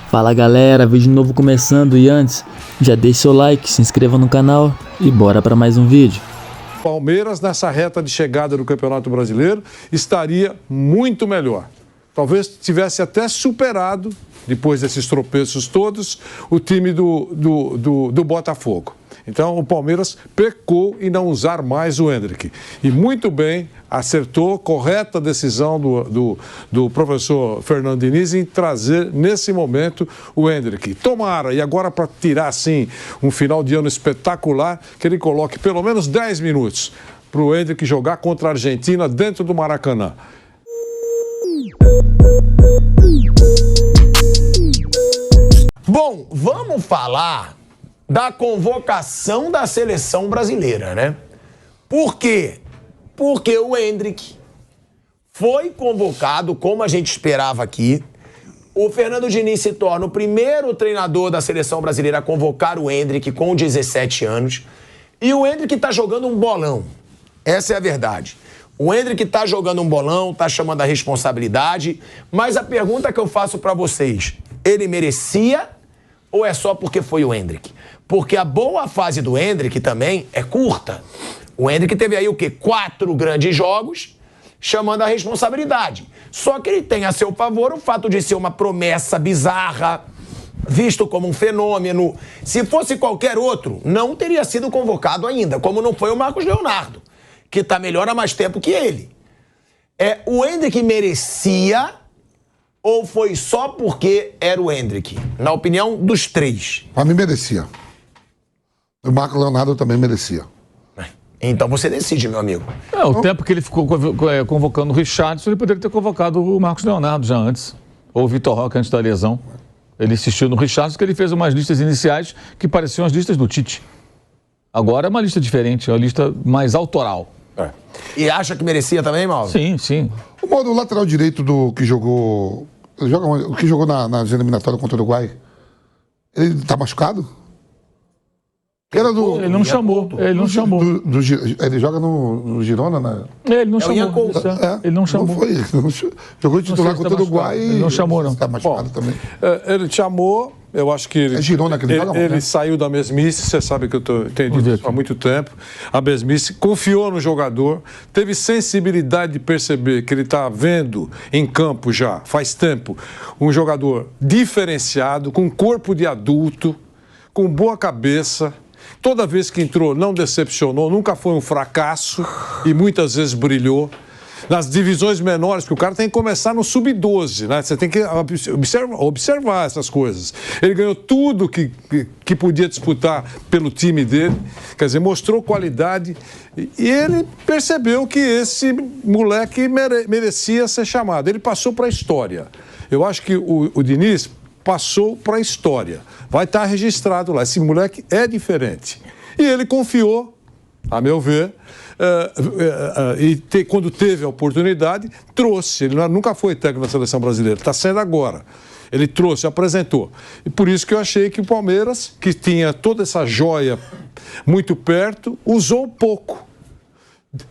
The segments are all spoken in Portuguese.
Fala galera, vídeo novo começando e antes, já deixe seu like, se inscreva no canal e bora para mais um vídeo. Palmeiras nessa reta de chegada do Campeonato Brasileiro estaria muito melhor. Talvez tivesse até superado, depois desses tropeços todos, o time do Botafogo. Então o Palmeiras pecou em não usar mais o Endrick. E muito bem, acertou, correta decisão do professor Fernando Diniz em trazer nesse momento o Endrick. Tomara, e agora para tirar assim um final de ano espetacular, que ele coloque pelo menos 10 minutos para o Endrick jogar contra a Argentina dentro do Maracanã. Bom, vamos falar da convocação da seleção brasileira, né? Por quê? Porque o Endrick foi convocado, como a gente esperava aqui. O Fernando Diniz se torna o primeiro treinador da seleção brasileira a convocar o Endrick com 17 anos. E o Endrick tá jogando um bolão. Essa é a verdade. O Endrick tá jogando um bolão, tá chamando a responsabilidade. Mas a pergunta que eu faço pra vocês, ele merecia ou é só porque foi o Endrick? Porque a boa fase do Endrick também é curta. O Endrick teve aí o quê? 4 grandes jogos, chamando a responsabilidade. Só que ele tem a seu favor o fato de ser uma promessa bizarra, visto como um fenômeno. Se fosse qualquer outro, não teria sido convocado ainda, como não foi o Marcos Leonardo, que está melhor há mais tempo que ele. O Endrick merecia ou foi só porque era o Endrick? Na opinião dos três. Pra mim merecia. O Marcos Leonardo também merecia. Então você decide, meu amigo. O tempo que ele ficou convocando o Richarlison, ele poderia ter convocado o Marcos Leonardo já antes. Ou o Vitor Roque antes da lesão. Ele insistiu no Richarlison, que ele fez umas listas iniciais que pareciam as listas do Tite. Agora é uma lista diferente, é uma lista mais autoral. E acha que merecia também, Mauro? Sim, sim. O modo lateral direito do que jogou. O que jogou nas eliminatórias contra o Uruguai. Ele tá machucado? Era do. Ele não chamou. Ele não chamou. Ele joga no Girona, né? Ele não chamou. Ele não chamou. Não foi. Jogou de titular contra o Uruguai. Ele não chamou, não. Tá machucado também. Ele chamou, eu acho que ele. É Girona que ele joga, ele né? saiu da mesmice, você sabe que eu tenho dito isso há muito tempo. A mesmice, confiou no jogador, teve sensibilidade de perceber que ele está vendo em campo já, faz tempo, um jogador diferenciado, com corpo de adulto, com boa cabeça. Toda vez que entrou, não decepcionou, nunca foi um fracasso e muitas vezes brilhou. Nas divisões menores, porque o cara tem que começar no sub-12, né? Você tem que observar essas coisas. Ele ganhou tudo que podia disputar pelo time dele, quer dizer, mostrou qualidade e ele percebeu que esse moleque merecia ser chamado. Ele passou para a história. Eu acho que o Diniz passou para a história. Vai estar registrado lá. Esse moleque é diferente. E ele confiou, a meu ver, quando teve a oportunidade, trouxe. Ele nunca foi técnico da seleção brasileira, está sendo agora. Ele trouxe, apresentou. E por isso que eu achei que o Palmeiras, que tinha toda essa joia muito perto, usou pouco.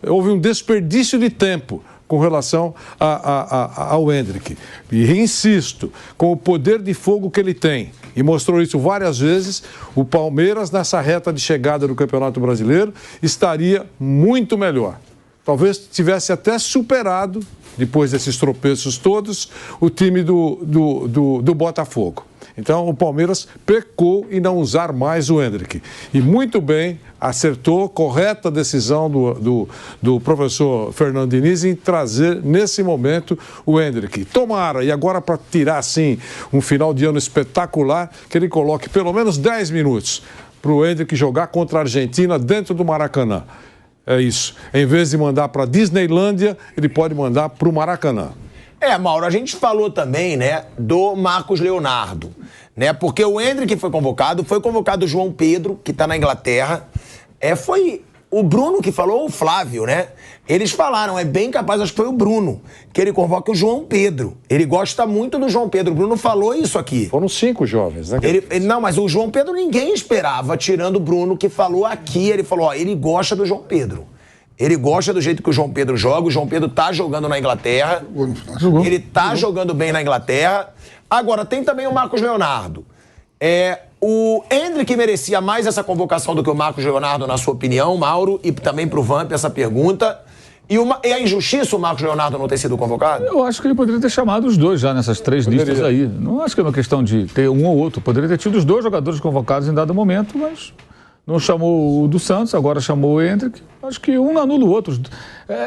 Houve um desperdício de tempo com relação ao Endrick. E insisto, com o poder de fogo que ele tem, e mostrou isso várias vezes, o Palmeiras nessa reta de chegada do Campeonato Brasileiro estaria muito melhor. Talvez tivesse até superado, depois desses tropeços todos, o time do Botafogo. Então o Palmeiras pecou em não usar mais o Endrick. E muito bem, acertou, correta decisão do professor Fernando Diniz em trazer nesse momento o Endrick. Tomara, e agora para tirar assim um final de ano espetacular, que ele coloque pelo menos 10 minutos para o Endrick jogar contra a Argentina dentro do Maracanã. É isso. Em vez de mandar para a Disneylândia, ele pode mandar para o Maracanã. Mauro, a gente falou também, né, do Marcos Leonardo, né, porque o Endrick foi convocado o João Pedro, que tá na Inglaterra, foi o Bruno que falou, ou o Flávio, né, eles falaram, é bem capaz, acho que foi o Bruno, que ele convoca o João Pedro, ele gosta muito do João Pedro, o Bruno falou isso aqui. Foram 5 jovens, né? Não, mas o João Pedro ninguém esperava, tirando o Bruno que falou aqui, ele falou, ele gosta do João Pedro. Ele gosta do jeito que o João Pedro joga. O João Pedro tá jogando na Inglaterra. Ele tá jogando bem na Inglaterra. Agora, tem também o Marcos Leonardo. O Endrick merecia mais essa convocação do que o Marcos Leonardo, na sua opinião, Mauro, e também pro Vamp essa pergunta. E a injustiça o Marcos Leonardo não ter sido convocado? Eu acho que ele poderia ter chamado os dois já nessas 3 listas aí. Não acho que é uma questão de ter um ou outro. Poderia ter tido os 2 jogadores convocados em dado momento, mas não chamou o do Santos, agora chamou o Endrick. Acho que um não anula o outro.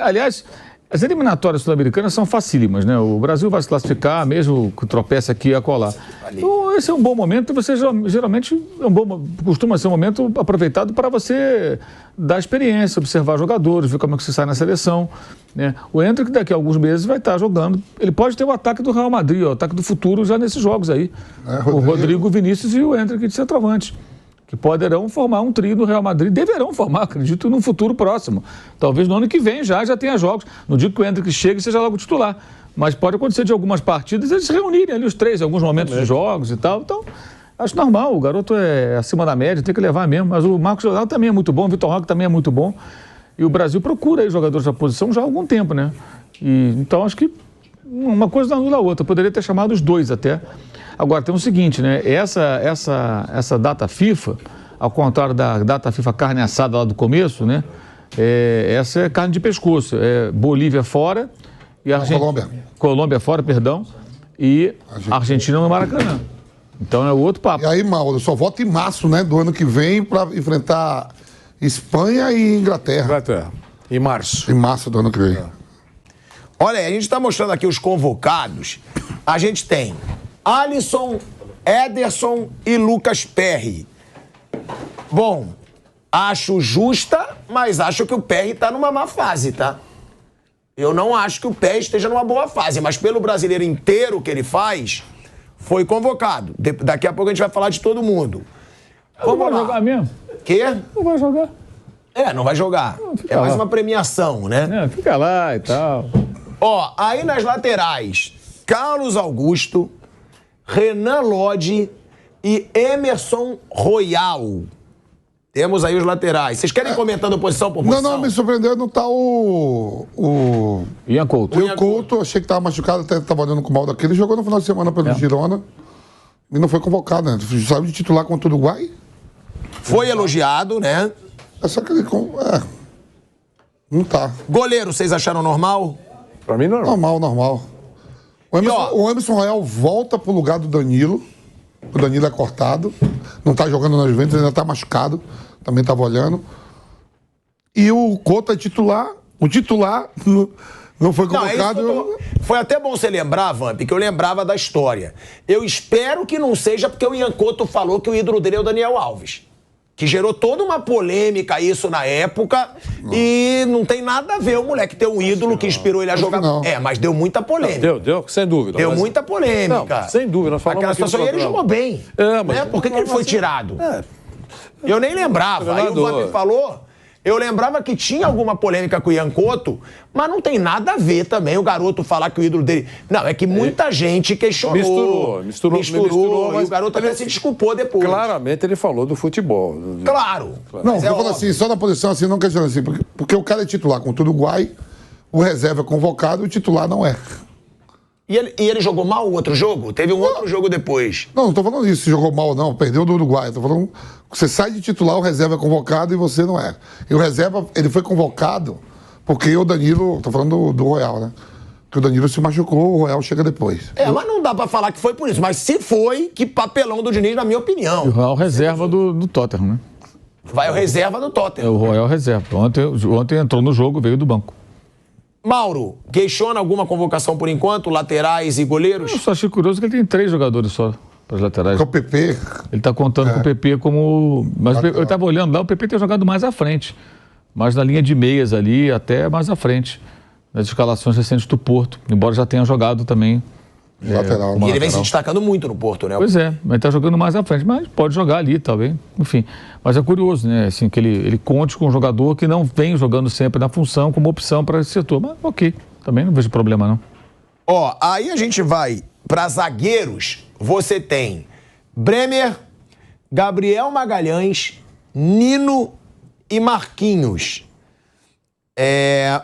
Aliás, as eliminatórias sul-americanas são facílimas, né? O Brasil vai se classificar, mesmo que tropece aqui e acolá. Então, esse é um bom momento e você geralmente costuma ser um momento aproveitado para você dar experiência, observar jogadores, ver como é que se sai na seleção, né? O Endrick daqui a alguns meses vai estar jogando. Ele pode ter o ataque do Real Madrid, o ataque do futuro já nesses jogos aí. O Rodrigo, Vinícius e o Endrick de centroavante, que poderão formar um trio no Real Madrid, deverão formar, acredito, no futuro próximo. Talvez no ano que vem já tenha jogos. Não digo que o Endrick chegue e seja logo titular, mas pode acontecer de algumas partidas eles se reunirem ali os 3 em alguns momentos de jogos e tal. Então, acho normal, o garoto é acima da média, tem que levar mesmo. Mas o Marcos Leonardo também é muito bom, o Vitor Roque também é muito bom. E o Brasil procura aí jogadores da posição já há algum tempo, né? Então, acho que uma coisa não anula a outra. Poderia ter chamado os 2 até. Agora, tem o seguinte, né? Essa data FIFA, ao contrário da data FIFA carne assada lá do começo, né? Essa é carne de pescoço. Bolívia fora e Colômbia fora, perdão, e Argentina no Maracanã. Então é o outro papo. E aí, Mauro, só volta em março, né? Do ano que vem para enfrentar Espanha e Inglaterra. Em março. Em março do ano que vem. Olha aí, a gente está mostrando aqui os convocados. A gente tem Alisson, Ederson e Lucas Perry. Bom, acho justa, mas acho que o Perry tá numa má fase, tá? Eu não acho que o Perry esteja numa boa fase, mas pelo brasileiro inteiro que ele faz, foi convocado. Daqui a pouco a gente vai falar de todo mundo. Não vai jogar mesmo? Quê? Não vai jogar. Não vai jogar. É mais uma premiação, né? Fica lá e tal. Ó, aí nas laterais, Carlos Augusto, Renan Lodge e Emerson Royal. Temos aí os laterais. Vocês querem ir comentando posição por posição? Não, me surpreendeu não tá o Ian Couto. O Ian Couto, achei que tava machucado, até tava olhando com o mal daquele. Jogou no final de semana pelo Girona e não foi convocado, né? Saiu de titular contra o Uruguai. Foi elogiado, né? É só que ele... não tá. Goleiro, vocês acharam normal? Pra mim, normal. Normal. O Emerson Royal volta pro lugar do Danilo. O Danilo é cortado. Não tá jogando na Juventus, ainda tá machucado. Também tava olhando. E o Couto é titular. O titular não foi convocado. Foi até bom você lembrar, Vamp, que eu lembrava da história. Eu espero que não seja porque o Ian Couto falou que o ídolo dele é o Daniel Alves. Que gerou toda uma polêmica isso na época. E não tem nada a ver o moleque ter um ídolo que inspirou ele a jogar. Mas deu muita polêmica. Deu, sem dúvida. Deu muita polêmica. Não, sem dúvida. Aquela situação, e ele jogou bem. Né? Por que ele foi tirado? Eu nem lembrava. Aí o Vamp falou... Eu lembrava que tinha alguma polêmica com o Ian Couto, mas não tem nada a ver também o garoto falar que o ídolo dele... Não, é que muita gente questionou. Misturou, e o garoto até se desculpou depois. Claramente ele falou do futebol. Claro. Não, eu falo assim, só na posição assim, não questiona assim, porque o cara é titular contra o Uruguai, o reserva é convocado e o titular não é. E ele jogou mal o outro jogo? Teve um outro jogo depois. Não tô falando isso, se jogou mal ou não, perdeu do Uruguai. Tô falando que você sai de titular, o reserva é convocado e você não é. E o reserva, ele foi convocado porque o Danilo, tô falando do Royal, né? Que o Danilo se machucou, o Royal chega depois. Mas não dá pra falar que foi por isso. Mas se foi, que papelão do Diniz, na minha opinião. E o Royal reserva do Tottenham, né? Vai o reserva do Tottenham. O Royal reserva. Ontem entrou no jogo, veio do banco. Mauro, questiona alguma convocação por enquanto? Laterais e goleiros? Eu só achei curioso que ele tem 3 jogadores só para as laterais. Com o PP. Ele está contando com o PP como... Mas eu estava olhando lá, o PP tem jogado mais à frente. Mais na linha de meias ali, até mais à frente. Nas escalações recentes do Porto. Embora já tenha jogado também... Lateral. E ele vem se destacando muito no Porto, né? Pois é, mas está jogando mais à frente. Mas pode jogar ali, talvez. Enfim. Mas é curioso, né? Assim, que ele conte com um jogador que não vem jogando sempre na função como opção para esse setor. Mas ok, também não vejo problema, não. Ó, aí a gente vai para zagueiros. Você tem Bremer, Gabriel Magalhães, Nino e Marquinhos.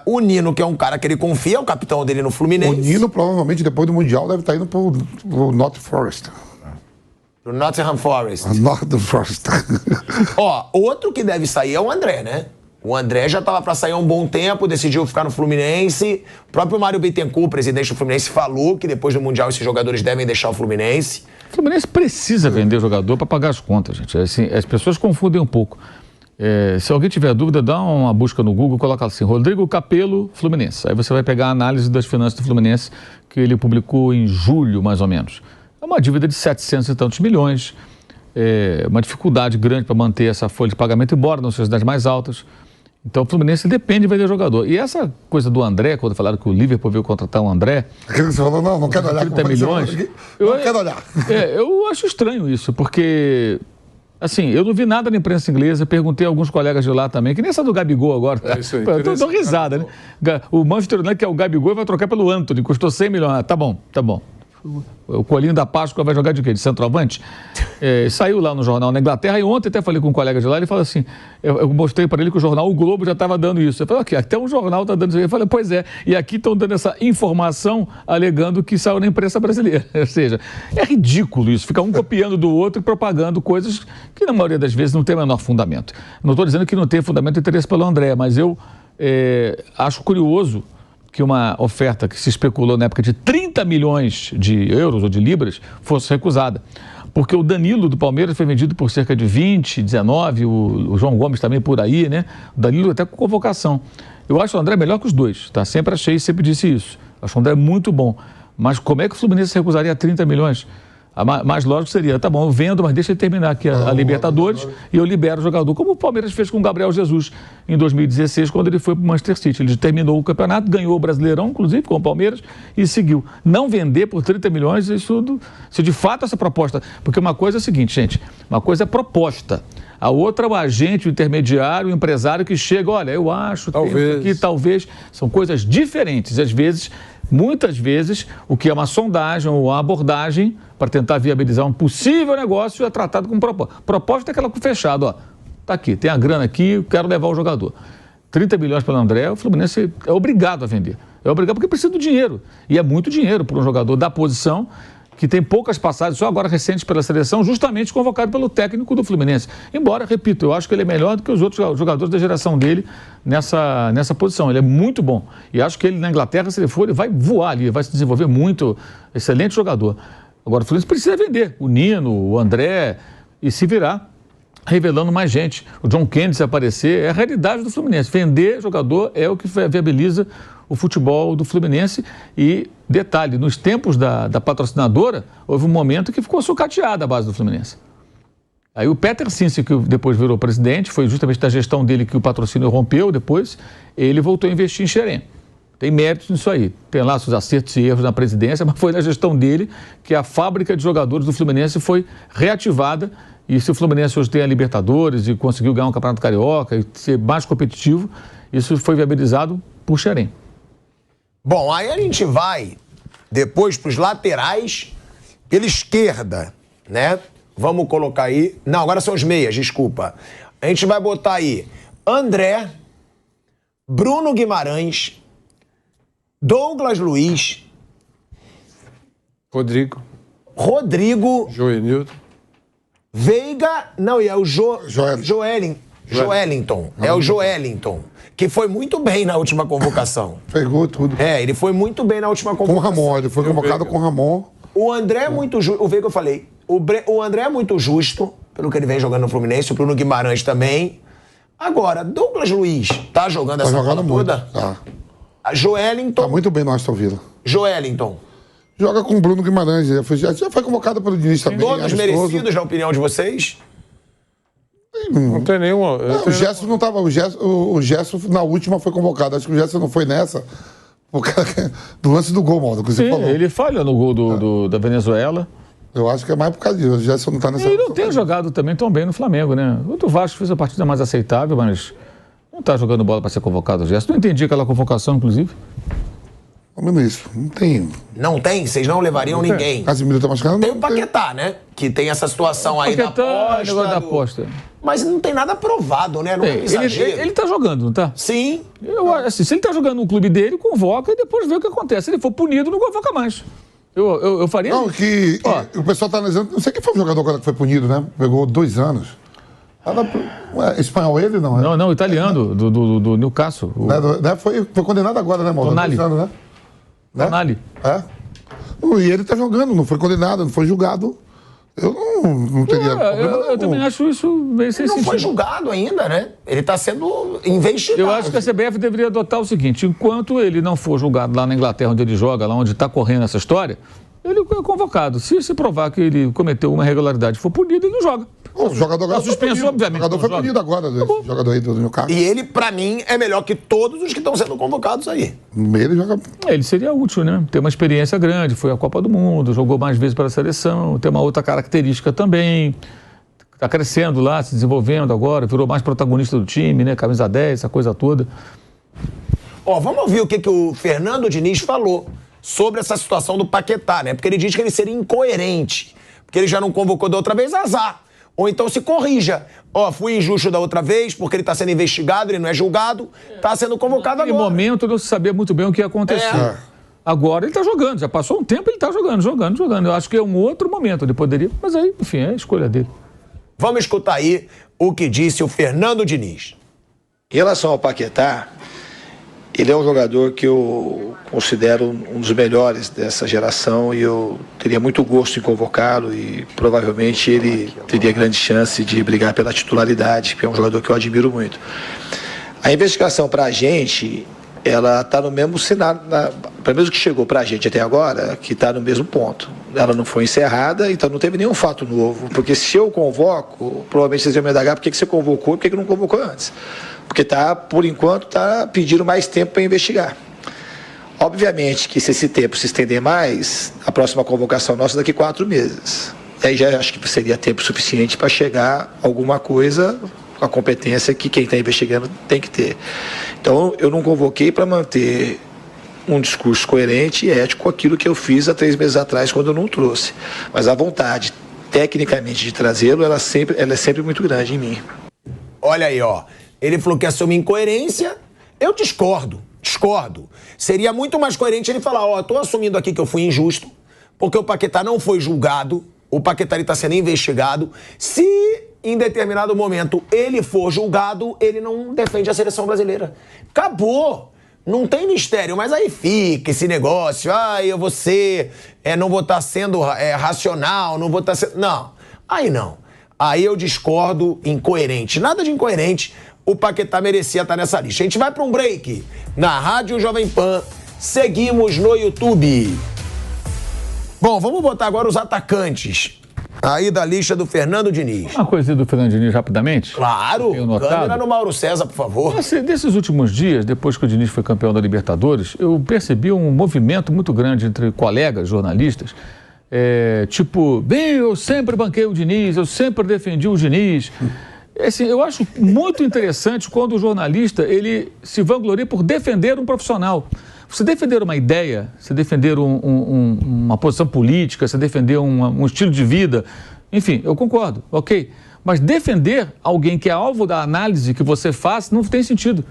O Nino, que é um cara que ele confia, é o capitão dele no Fluminense. O Nino, provavelmente, depois do Mundial, deve estar indo pro Nottingham Forest. Pro Nottingham Forest. Nottingham Forest. Outro que deve sair é o André, né? O André já estava para sair há um bom tempo, decidiu ficar no Fluminense. O próprio Mário Bittencourt, presidente do Fluminense, falou que depois do Mundial esses jogadores devem deixar o Fluminense. O Fluminense precisa vender o jogador para pagar as contas, gente. Assim, as pessoas confundem um pouco. Se alguém tiver dúvida, dá uma busca no Google, coloca assim, Rodrigo Capello, Fluminense. Aí você vai pegar a análise das finanças do Fluminense, que ele publicou em julho, mais ou menos. É uma dívida de 700 e tantos milhões, uma dificuldade grande para manter essa folha de pagamento, embora não seja das mais altas. Então o Fluminense depende de vender jogador. E essa coisa do André, quando falaram que o Liverpool veio contratar um André... Aquilo que você falou, não quero olhar. 30 milhões. Não quero olhar. Eu acho estranho isso, porque... Assim, eu não vi nada na imprensa inglesa, perguntei a alguns colegas de lá também, que nem essa do Gabigol agora. Isso aí. Eu dou risada, né? O Manchester United, que é o Gabigol, vai trocar pelo Antony, custou 100 milhões. Tá bom. O Coelhinho da Páscoa vai jogar de quê? De centroavante? Saiu lá no jornal na Inglaterra e ontem até falei com um colega de lá, ele falou assim, eu mostrei para ele que o jornal O Globo já estava dando isso. Eu falei, ok, até um jornal está dando isso. Eu falei, pois é, e aqui estão dando essa informação alegando que saiu na imprensa brasileira. Ou seja, é ridículo isso, ficar um copiando do outro e propagando coisas que na maioria das vezes não tem o menor fundamento. Não estou dizendo que não tem fundamento de interesse pelo André, mas eu acho curioso que uma oferta que se especulou na época de 30 milhões de euros ou de libras fosse recusada. Porque o Danilo do Palmeiras foi vendido por cerca de 20, 19, o João Gomes também por aí, né? O Danilo até com convocação. Eu acho o André melhor que os dois, tá? Sempre achei e sempre disse isso. Acho o André muito bom. Mas como é que o Fluminense recusaria 30 milhões? Mais lógico seria, tá bom, eu vendo, mas deixa ele terminar aqui a Libertadores e eu libero o jogador, como o Palmeiras fez com o Gabriel Jesus em 2016, quando ele foi para o Manchester City. Ele terminou o campeonato, ganhou o Brasileirão, inclusive, com o Palmeiras, e seguiu. Não vender por 30 milhões, se de fato essa proposta... Porque uma coisa é a seguinte, gente, uma coisa é proposta. A outra é o agente, o intermediário, o empresário que chega, olha, eu acho, talvez. Aqui, talvez, são coisas diferentes. Às vezes, muitas vezes, o que é uma sondagem ou uma abordagem para tentar viabilizar um possível negócio é tratado como proposta. Proposta é aquela fechada, ó, tá aqui, tem a grana aqui, quero levar o jogador. 30 milhões pelo André, o Fluminense é obrigado a vender. É obrigado porque precisa do dinheiro. E é muito dinheiro para um jogador da posição que tem poucas passagens, só agora recentes pela seleção, justamente convocado pelo técnico do Fluminense. Embora, repito, eu acho que ele é melhor do que os outros jogadores da geração dele nessa posição. Ele é muito bom. E acho que ele na Inglaterra, se ele for, ele vai voar ali, vai se desenvolver muito. Excelente jogador. Agora, o Fluminense precisa vender o Nino, o André, e se virar, revelando mais gente. O John Kennedy, se aparecer, é a realidade do Fluminense. Vender jogador é o que viabiliza o futebol do Fluminense. E, detalhe, nos tempos da patrocinadora, houve um momento que ficou sucateada a base do Fluminense. Aí o Peter Cinci, que depois virou presidente, foi justamente da gestão dele que o patrocínio rompeu depois, ele voltou a investir em Xerém. Tem méritos nisso aí. Tem lá seus acertos e erros na presidência, mas foi na gestão dele que a fábrica de jogadores do Fluminense foi reativada. E se o Fluminense hoje tem a Libertadores e conseguiu ganhar um Campeonato Carioca e ser mais competitivo, isso foi viabilizado por Xerém. Bom, aí a gente vai depois para os laterais pela esquerda, né? Vamos colocar aí... Não, agora são os meias, desculpa. A gente vai botar aí André, Bruno Guimarães, Douglas Luiz, Rodrigo, Joenilton, Veiga, não, e é o Joelinton. É o Joelinton, que foi muito bem na última convocação. Pegou tudo. Ele foi muito bem na última convocação. Com o Ramon, ele foi convocado com o Ramon. O André é muito justo, o Veiga eu falei, o André é muito justo, pelo que ele vem jogando no Fluminense, o Bruno Guimarães também. Agora, Douglas Luiz tá jogando essa bola toda? Tá. A Joelinton. Tá muito bem no Aston Villa. Joelinton. Joga com o Bruno Guimarães, já foi convocado pelo Diniz também. Todos merecidos, na opinião de vocês? Não tem nenhuma. O Gerson não estava. O Gerson na última foi convocado. Acho que o Gerson não foi nessa. Do lance do gol, Mauro, que você falou. Ele falha no gol da Venezuela. Eu acho que é mais por causa disso. O Gerson não está nessa. Ele não tem jogado também tão bem no Flamengo, né? O do Vasco fez a partida mais aceitável, mas não está jogando bola para ser convocado o Gerson. Não entendi aquela convocação, inclusive. Como isso? Não tem. Não tem? Vocês não levariam ninguém. Casimiro tá machucado? Tem o Paquetá, né? Que tem essa situação aí da aposta. Negócio da aposta. Mas não tem nada provado, né? Não é exagero. Ele tá jogando, não tá? Sim. Assim, se ele tá jogando no clube dele, convoca e depois vê o que acontece. Se ele for punido, não convoca mais. Eu faria. Não, que o pessoal tá analisando. Não sei quem foi o jogador agora que foi punido, né? Pegou 2 anos. Espanhol ele, não? Não, italiano, do Newcastle. Foi condenado agora, né, Mauro? Tonali. 2 anos, né? Tonali. E ele tá jogando, não foi condenado, não foi julgado. Eu não teria problema. Eu também acho isso bem sem Ele não sentido. foi julgado ainda, né? Ele está sendo investigado. Eu acho que a CBF deveria adotar o seguinte: enquanto ele não for julgado lá na Inglaterra, onde ele joga, lá onde está correndo essa história, ele é convocado. Se provar que ele cometeu uma irregularidade e for punido, ele não joga. O jogador agora suspensão, obviamente. O jogador foi punido agora, o jogador aí do Newcastle. E ele, pra mim, é melhor que todos os que estão sendo convocados aí. Ele joga. Ele seria útil, né? Tem uma experiência grande, foi à Copa do Mundo, jogou mais vezes para a seleção, tem uma outra característica também. Está crescendo lá, se desenvolvendo agora, virou mais protagonista do time, né? Camisa 10, essa coisa toda. Vamos ouvir o que o Fernando Diniz falou sobre essa situação do Paquetá, né? Porque ele diz que ele seria incoerente, porque ele já não convocou da outra vez, azar. Ou então se corrija. Fui injusto da outra vez, porque ele está sendo investigado, ele não é julgado, está sendo convocado agora. No momento não se sabia muito bem o que ia acontecer. Agora ele está jogando, já passou um tempo, ele está jogando. Eu acho que é um outro momento, ele poderia, mas aí, enfim, é a escolha dele. Vamos escutar aí o que disse o Fernando Diniz. Em relação ao Paquetá, ele é um jogador que eu considero um dos melhores dessa geração e eu teria muito gosto em convocá-lo e provavelmente ele teria grande chance de brigar pela titularidade, porque é um jogador que eu admiro muito. A investigação para a gente, ela está no mesmo cenário, pelo menos que chegou para a gente até agora, que está no mesmo ponto. Ela não foi encerrada, então não teve nenhum fato novo, porque se eu convoco, provavelmente vocês iam me indagar por que você convocou e por que não convocou antes. Porque por enquanto, está pedindo mais tempo para investigar. Obviamente que se esse tempo se estender mais, a próxima convocação nossa é daqui 4 meses. Aí já acho que seria tempo suficiente para chegar a alguma coisa com a competência que quem está investigando tem que ter. Então, eu não convoquei para manter um discurso coerente e ético com aquilo que eu fiz há 3 meses atrás, quando eu não trouxe. Mas a vontade, tecnicamente, de trazê-lo, ela é sempre muito grande em mim. Olha aí, ele falou que assume incoerência. Eu discordo. Seria muito mais coerente ele falar, estou assumindo aqui que eu fui injusto, porque o Paquetá não foi julgado, o Paquetá está sendo investigado. Se em determinado momento ele for julgado, ele não defende a seleção brasileira. Acabou. Não tem mistério, mas aí fica esse negócio, eu vou ser, não vou estar sendo racional, não vou estar sendo... Não, aí não. Aí eu discordo, incoerente. Nada de incoerente, o Paquetá merecia estar nessa lista. A gente vai para um break na Rádio Jovem Pan, seguimos no YouTube. Bom, vamos botar agora os atacantes aí da lista do Fernando Diniz. Uma coisinha do Fernando Diniz rapidamente. Claro, câmera no Mauro César, por favor. Desses últimos dias, depois que o Diniz foi campeão da Libertadores, eu percebi um movimento muito grande entre colegas jornalistas, eu sempre banquei o Diniz, eu sempre defendi o Diniz. Assim, eu acho muito interessante quando o jornalista ele se vangloria por defender um profissional. Você defender uma ideia, você defender uma posição política, você defender um estilo de vida, enfim, eu concordo, ok. Mas defender alguém que é alvo da análise que você faz não tem sentido.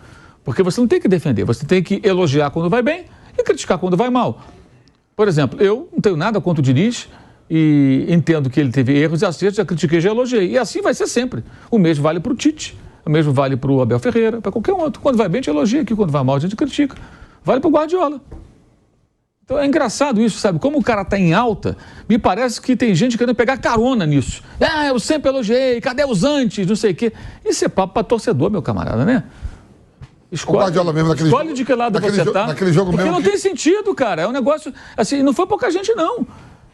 Porque você não tem que defender, você tem que elogiar quando vai bem e criticar quando vai mal. Por exemplo, eu não tenho nada contra o Diniz e entendo que ele teve erros e acertos, já critiquei, já elogiei. E assim vai ser sempre. O mesmo vale para o Tite, o mesmo vale para o Abel Ferreira, para qualquer outro. Quando vai bem, a gente elogia aqui, quando vai mal, a gente critica. Vale para o Guardiola. Então é engraçado isso, sabe? Como o cara está em alta, me parece que tem gente querendo pegar carona nisso. Eu sempre elogiei, cadê os antes, não sei o quê. Isso é papo para torcedor, meu camarada, né? Escolhe de que lado você está. Porque não tem sentido, cara. É um negócio, assim, não foi pouca gente, não.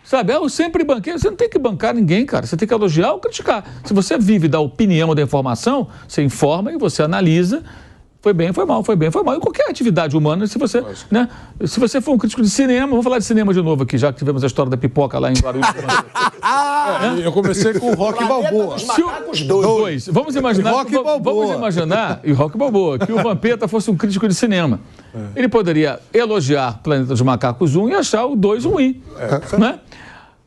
Sabe, eu sempre banquei. Você não tem que bancar ninguém, cara. Você tem que elogiar ou criticar. Se você vive da opinião ou da informação, você informa e você analisa. Foi bem, foi mal, foi bem, foi mal. Em qualquer atividade humana, se você for um crítico de cinema, vamos falar de cinema de novo aqui, já que tivemos a história da pipoca lá em Guarulhos. Eu comecei com o Rock Balboa. Dois. Vamos imaginar, e Rock Balboa, que o Vampeta fosse um crítico de cinema. Ele poderia elogiar Planeta dos Macacos 1 e achar o 2 ruim. Né?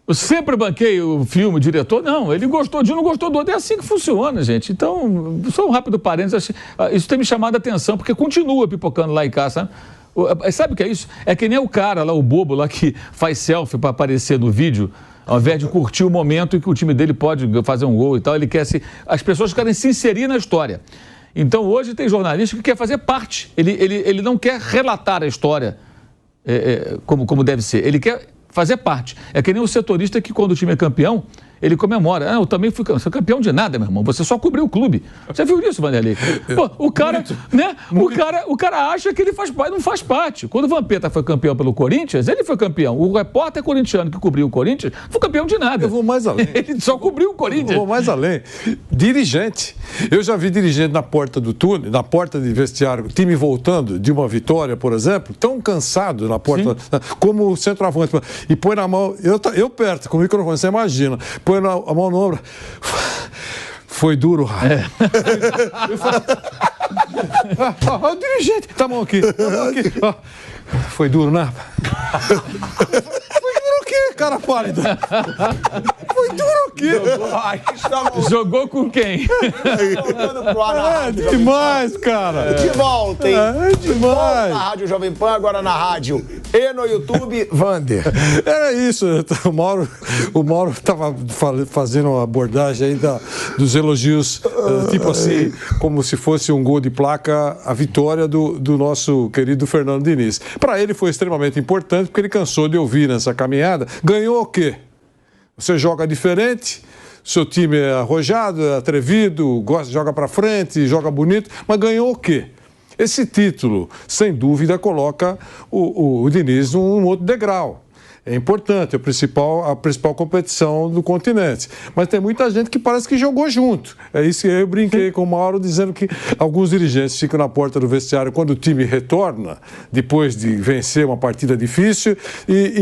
Eu sempre banquei o filme, o diretor. Não, ele gostou de um, não gostou do outro. É assim que funciona, gente. Então, só um rápido parênteses. Isso tem me chamado a atenção, porque continua pipocando lá em casa, sabe? Sabe o que é isso? É que nem o cara lá, o bobo lá que faz selfie para aparecer no vídeo, ao invés de curtir o momento em que o time dele pode fazer um gol e tal, ele quer se... As pessoas querem se inserir na história. Então, hoje tem jornalista que quer fazer parte. Ele não quer relatar a história como deve ser. Ele quer fazer parte. É que nem o setorista que, quando o time é campeão, ele comemora. Eu também fui campeão de nada, meu irmão. Você só cobriu o clube. Você viu isso, Vanderlei? Pô, o cara, né? O cara acha que ele não faz parte. Quando o Vampeta foi campeão pelo Corinthians, ele foi campeão. O repórter corintiano que cobriu o Corinthians não foi campeão de nada. Eu vou mais além. Ele só cobriu o Corinthians. Eu vou mais além. Dirigente. Eu já vi dirigente na porta do túnel, na porta de vestiário, time voltando de uma vitória, por exemplo, tão cansado na porta, como o centroavante. E põe na mão, eu perto, com o microfone, você imagina, põe a mão no ombro. Foi duro, Rafa. O dirigente, tá a mão aqui. Foi duro, né? Foi duro o quê, cara pálido? Foi duro o quê? Jogou com quem? Demais, cara. De volta, hein? Demais. Volta na Rádio Jovem Pan, agora na rádio e no YouTube, Vander. Era isso. O Mauro estava fazendo uma abordagem aí dos elogios, tipo assim, como se fosse um gol de placa, a vitória do nosso querido Fernando Diniz. Para ele foi extremamente importante, porque ele cansou de ouvir nessa caminhada. Ganhou o quê? Você joga diferente, seu time é arrojado, é atrevido, joga para frente, joga bonito, mas ganhou o quê? Esse título, sem dúvida, coloca o Diniz num outro degrau. É importante, é a principal competição do continente. Mas tem muita gente que parece que jogou junto. É isso que eu brinquei com o Mauro, dizendo que alguns dirigentes ficam na porta do vestiário quando o time retorna, depois de vencer uma partida difícil, e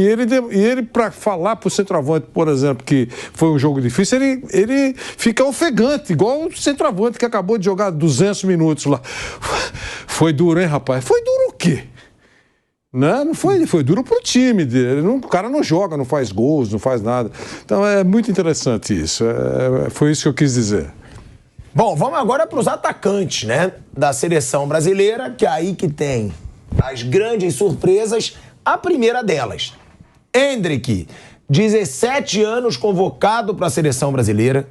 ele para falar para o centroavante, por exemplo, que foi um jogo difícil, ele fica ofegante, igual o centroavante que acabou de jogar 200 minutos lá. Foi duro, hein, rapaz? Foi duro o quê? Não foi duro pro time dele. O cara não joga, não faz gols, não faz nada. Então é muito interessante isso. Foi isso que eu quis dizer. Bom, vamos agora para os atacantes, né? Da seleção brasileira, que é aí que tem as grandes surpresas. A primeira delas, Endrick, 17 anos convocado para a seleção brasileira.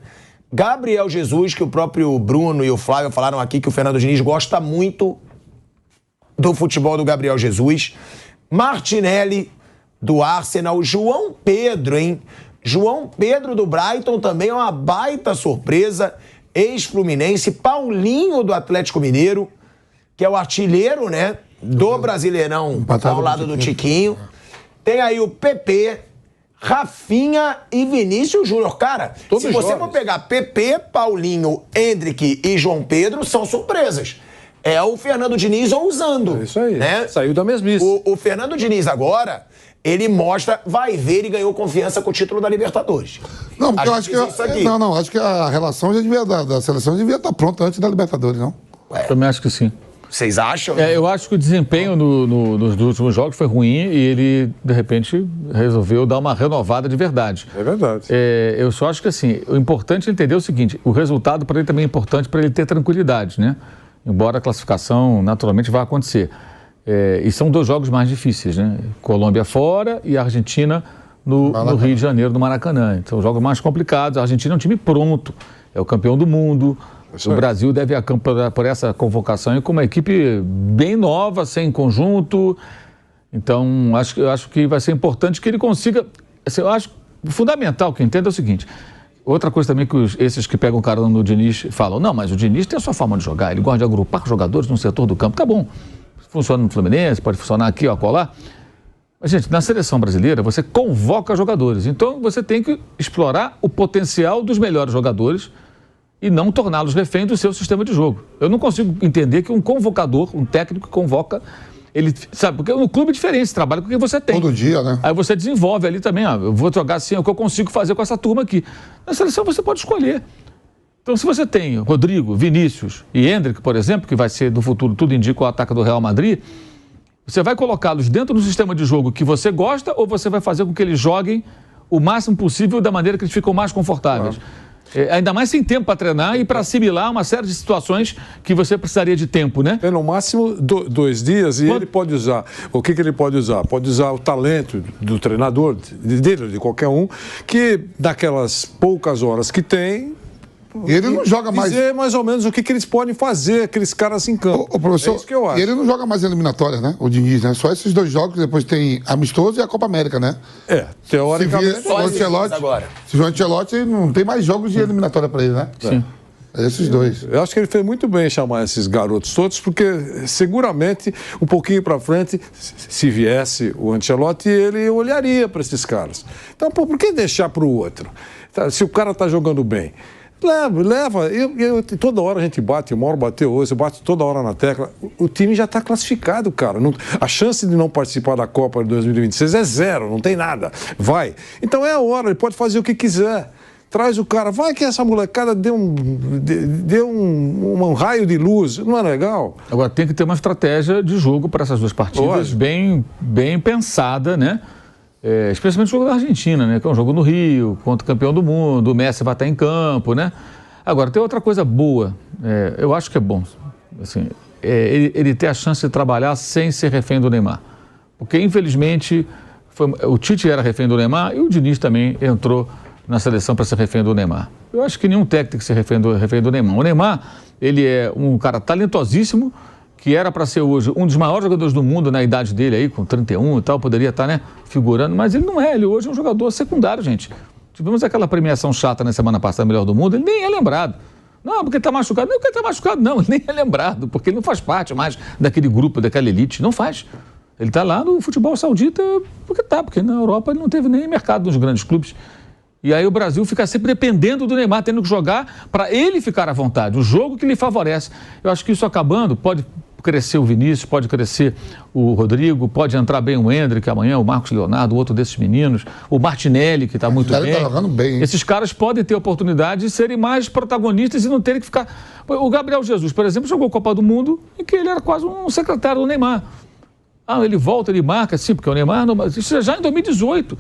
Gabriel Jesus, que o próprio Bruno e o Flávio falaram aqui que o Fernando Diniz gosta muito do futebol do Gabriel Jesus. Martinelli, do Arsenal. João Pedro, hein? João Pedro, do Brighton, também é uma baita surpresa. Ex-Fluminense. Paulinho, do Atlético Mineiro, que é o artilheiro, né? Do Brasileirão, ao lado do Tiquinho. Tem aí o PP, Rafinha e Vinícius Júnior. Cara, se você for pegar PP, Paulinho, Endrick e João Pedro, são surpresas. É o Fernando Diniz ousando. É isso aí, né? Saiu da mesmice. O Fernando Diniz agora, ele mostra, vai ver e ganhou confiança com o título da Libertadores. Não, porque eu acho que... acho que a relação da seleção devia estar pronta antes da Libertadores, não? Também acho que sim. Vocês acham? Eu acho que o desempenho nos últimos jogos foi ruim e ele, de repente, resolveu dar uma renovada de verdade. É verdade. Eu só acho que, assim, o importante é entender o seguinte, o resultado para ele também é importante para ele ter tranquilidade, né? Embora a classificação naturalmente vá acontecer. E são 2 jogos mais difíceis, né? Colômbia fora e Argentina no Rio de Janeiro, no Maracanã. São jogos mais complicados. A Argentina é um time pronto, é o campeão do mundo. O Brasil deve acampar por essa convocação com uma equipe bem nova, sem conjunto. Então, eu acho que vai ser importante que ele consiga... Eu acho fundamental que entenda é o seguinte... Outra coisa também que esses que pegam carona no Diniz falam, não, mas o Diniz tem a sua forma de jogar, ele gosta de agrupar jogadores no setor do campo, tá bom, funciona no Fluminense, pode funcionar aqui, ó, acolá. Mas, gente, na seleção brasileira você convoca jogadores, então você tem que explorar o potencial dos melhores jogadores e não torná-los refém do seu sistema de jogo. Eu não consigo entender que um convocador, um técnico que convoca... Ele, sabe, porque no clube é diferente, você trabalha com o que você tem. Todo dia, né? Aí você desenvolve ali também, eu vou jogar assim, é o que eu consigo fazer com essa turma aqui. Na seleção você pode escolher. Então, se você tem Rodrigo, Vinícius e Endrick, por exemplo, que vai ser do futuro, tudo indica o ataque do Real Madrid, você vai colocá-los dentro do sistema de jogo que você gosta ou você vai fazer com que eles joguem o máximo possível da maneira que eles ficam mais confortáveis. Ainda mais sem tempo para treinar e para assimilar uma série de situações que você precisaria de tempo, né? É no máximo 2 dias e ele pode usar. O que ele pode usar? Pode usar o talento do treinador, dele, de qualquer um, que naquelas poucas horas que tem... Ele não joga mais. Dizer mais ou menos o que eles podem fazer, aqueles caras em campo. O professor, é isso que eu acho. E ele não joga mais eliminatória, né? O Diniz, né? Só esses 2 jogos, depois tem amistoso e a Copa América, né? Teoricamente. Se o Ancelotti não tem mais jogos de eliminatória para ele, né? Sim. Esses 2. Eu acho que ele fez muito bem em chamar esses garotos todos, porque seguramente, um pouquinho para frente, se viesse o Ancelotti, ele olharia para esses caras. Então, por que deixar para o outro? Se o cara está jogando bem. Leva. Toda hora a gente bate, o Mauro bateu hoje, eu bato toda hora na tecla. O time já está classificado, cara. A chance de não participar da Copa de 2026 é 0, não tem nada. Vai. Então é a hora, ele pode fazer o que quiser. Traz o cara, vai que essa molecada dê um raio de luz, não é legal? Agora tem que ter uma estratégia de jogo para essas 2 partidas bem pensada, né? Especialmente o jogo da Argentina, né? Que é um jogo no Rio, contra o campeão do mundo, o Messi vai estar em campo, né? Agora, tem outra coisa boa, eu acho que é bom, assim, ele ter a chance de trabalhar sem ser refém do Neymar. Porque, infelizmente, o Tite era refém do Neymar e o Diniz também entrou na seleção para ser refém do Neymar. Eu acho que nenhum técnico tem que ser refém do Neymar. O Neymar, ele é um cara talentosíssimo, que era para ser hoje um dos maiores jogadores do mundo na idade dele aí, com 31 e tal, poderia estar, né, figurando, mas ele não é, ele hoje é um jogador secundário, gente. Tivemos aquela premiação chata na semana passada, melhor do mundo, ele nem é lembrado. Não, porque está machucado. Não, porque está machucado, não, ele nem é lembrado, porque ele não faz parte mais daquele grupo, daquela elite, não faz. Ele está lá no futebol saudita porque na Europa ele não teve nem mercado nos grandes clubes. E aí o Brasil fica sempre dependendo do Neymar, tendo que jogar para ele ficar à vontade, o jogo que lhe favorece. Eu acho que isso acabando, pode crescer o Vinícius, pode crescer o Rodrigo, pode entrar bem o Endrick amanhã, o Marcos Leonardo, outro desses meninos, o Martinelli, que está muito bem. Tá jogando bem, hein? Esses caras podem ter oportunidade de serem mais protagonistas e não terem que ficar... O Gabriel Jesus, por exemplo, jogou Copa do Mundo em que ele era quase um secretário do Neymar. Ele volta, ele marca, sim, porque o Neymar... Isso já em 2018.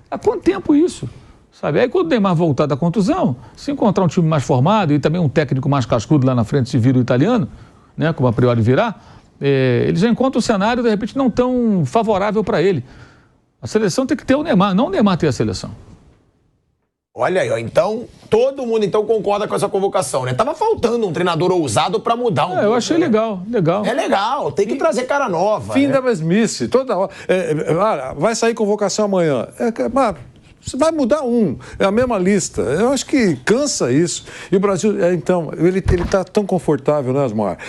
Há quanto tempo isso? Sabe? Aí quando o Neymar voltar da contusão, se encontrar um time mais formado e também um técnico mais cascudo lá na frente, se vira o italiano, né, como a priori virá, ele já encontra um cenário, de repente, não tão favorável para ele. A seleção tem que ter o Neymar, não o Neymar ter a seleção. Olha aí, ó, então, todo mundo então concorda com essa convocação, né? Tava faltando um treinador ousado para mudar um pouco. Eu achei legal. É legal, tem que trazer cara nova. Fim da mesmice, toda hora. Vai sair convocação amanhã. Você vai mudar é a mesma lista. Eu acho que cansa isso. E o Brasil, então, ele está tão confortável, né, Asmar?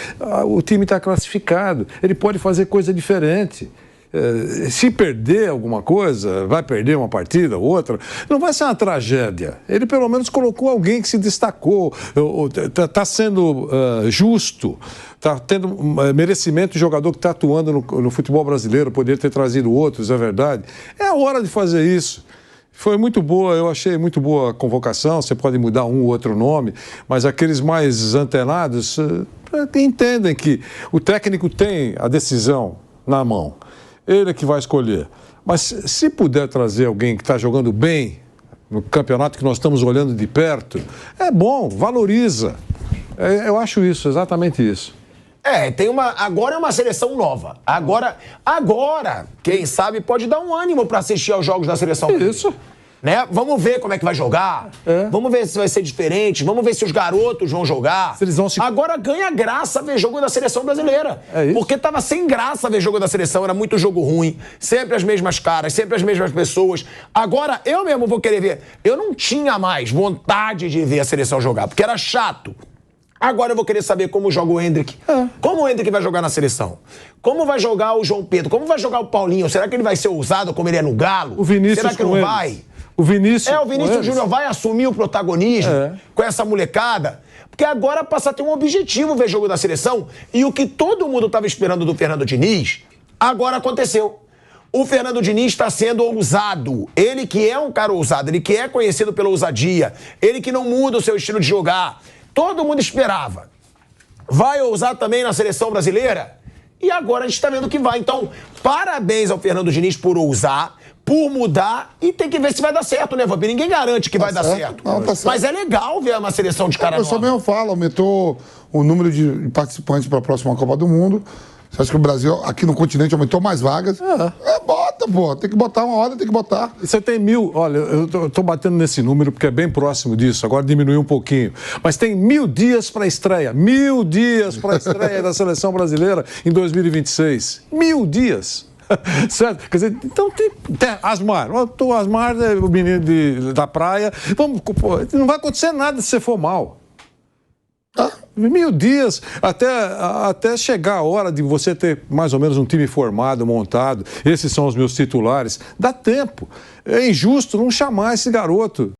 O time está classificado, ele pode fazer coisa diferente. Se perder alguma coisa, vai perder uma partida ou outra, não vai ser uma tragédia. Ele pelo menos colocou alguém que se destacou, está sendo justo, está tendo merecimento de jogador que está atuando no futebol brasileiro, poder ter trazido outros, é verdade. É a hora de fazer isso. Foi muito boa, eu achei muito boa a convocação, você pode mudar um ou outro nome, mas aqueles mais antenados entendem que o técnico tem a decisão na mão, ele é que vai escolher. Mas se puder trazer alguém que está jogando bem no campeonato que nós estamos olhando de perto, é bom, valoriza. Eu acho isso, exatamente isso. Agora é uma seleção nova. Agora, quem sabe, pode dar um ânimo para assistir aos jogos da seleção. Isso. Né? Vamos ver como é que vai jogar. Vamos ver se vai ser diferente. Vamos ver se os garotos vão jogar. Agora ganha graça ver jogo da seleção brasileira. Porque tava sem graça ver jogo da seleção. Era muito jogo ruim. Sempre as mesmas caras, sempre as mesmas pessoas. Agora, eu mesmo vou querer ver. Eu não tinha mais vontade de ver a seleção jogar, porque era chato. Agora eu vou querer saber como joga o Endrick. Como o Endrick vai jogar na seleção? Como vai jogar o João Pedro? Como vai jogar o Paulinho? Será que ele vai ser ousado como ele é no Galo? O Vinícius. Será que não vai? O Vinícius Júnior vai assumir o protagonismo com essa molecada? Porque agora passa a ter um objetivo ver jogo da seleção. E o que todo mundo estava esperando do Fernando Diniz, agora aconteceu. O Fernando Diniz está sendo ousado. Ele que é um cara ousado, ele que é conhecido pela ousadia, ele que não muda o seu estilo de jogar. Todo mundo esperava. Vai ousar também na seleção brasileira? E agora a gente está vendo que vai. Então, parabéns ao Fernando Diniz por ousar. por mudar e tem que ver se vai dar certo, né, Vampiro? Ninguém garante que vai dar certo. Não, tá certo. Mas é legal ver uma seleção de cara nova. O pessoal mesmo fala, aumentou o número de participantes para a próxima Copa do Mundo. Você acha que o Brasil, aqui no continente, aumentou mais vagas? Bota, pô. Tem que botar uma hora, tem que botar. E você tem 1.000, olha, eu tô batendo nesse número porque é bem próximo disso, agora diminuiu um pouquinho. Mas tem 1.000 dias para a estreia. 1.000 dias para a estreia da seleção brasileira em 2026. 1.000 dias. Certo? Quer dizer, então tem Asmar. O Asmar é o menino da praia. Vamos, pô, não vai acontecer nada se você for mal. 1.000 dias até chegar a hora de você ter mais ou menos um time formado, montado. Esses são os meus titulares. Dá tempo. É injusto não chamar esse garoto.